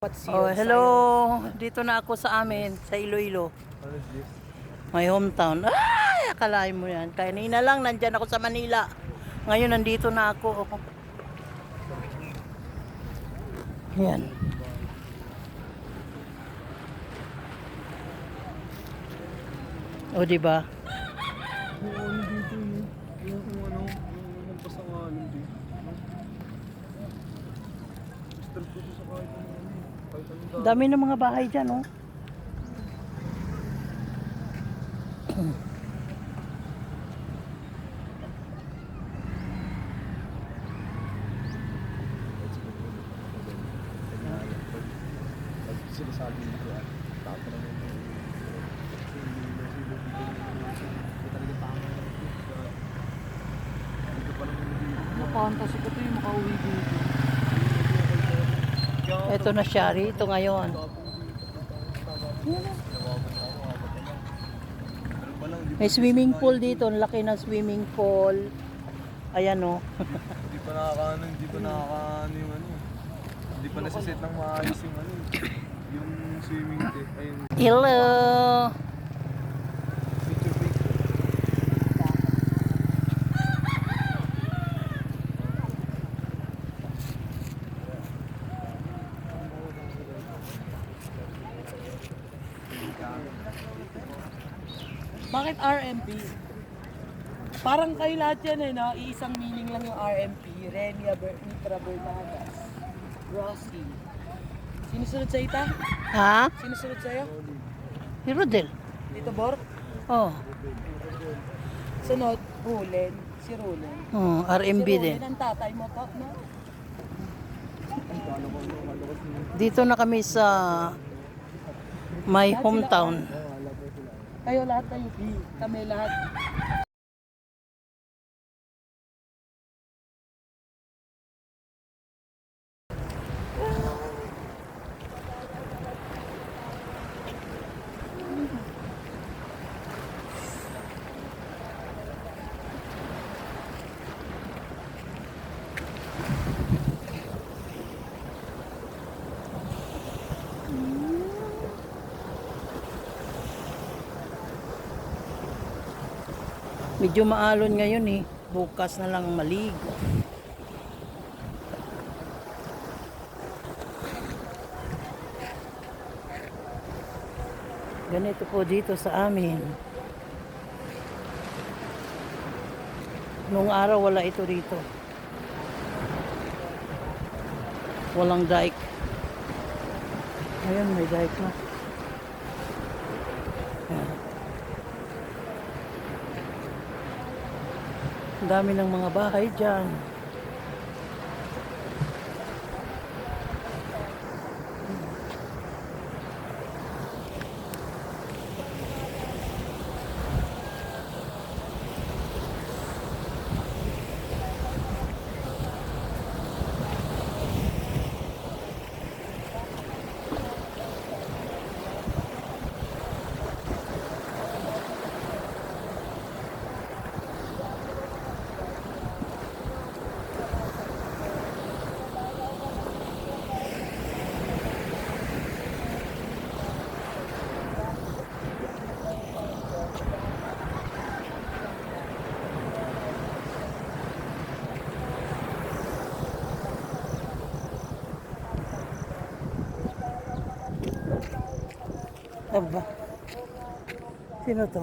Oh, hello. Dito na ako sa amin, sa Iloilo. What is this? My hometown. Ay, akalain mo yan. Kanina lang, nandyan ako sa Manila. Ngayon, nandito na ako. Yan. O, diba? Yung ano dito yun. Yung kung ano, yung magpasangalan dito. Street ko sa kahit ano. Kahit ano Dami ng mga bahay dyan, oh. Pag sinasabi nito at tao na yung talaga tama dito pa lang yung Fantasy ko ito yung makauwi dito. Ito na siya, rito ngayon. May swimming pool dito. Ang laki ng swimming pool. Ayan, oh. Hindi pa nakakaano yung ano. Hindi pa nasa-set ng maayos yung ano. Yung swimming deck. Ayun. Hello. Bakit RMP? Parang kayo lahat yan eh, no? Iisang meaning lang yung RMP. Renia Mitra Bernadas. Rossi. Sinusunod sa ita? Ha? Sinusunod sa'yo? Si Rodel. Dito, Bor? Oh. Sunod, Rulen. Si Rulen. Oh, Si RMB din. Rulen, ang tatay mo to, no? Dito na kami sa my hometown. Kayo lahat na UP. Kami lahat. Medyo maalon ngayon eh. Bukas na lang maligo. Ganito po dito sa amin. Noong araw wala ito dito. Walang dike. Ngayon may dike na. Ayan. Ang dami ng mga bahay dyan. Aba. Sino to?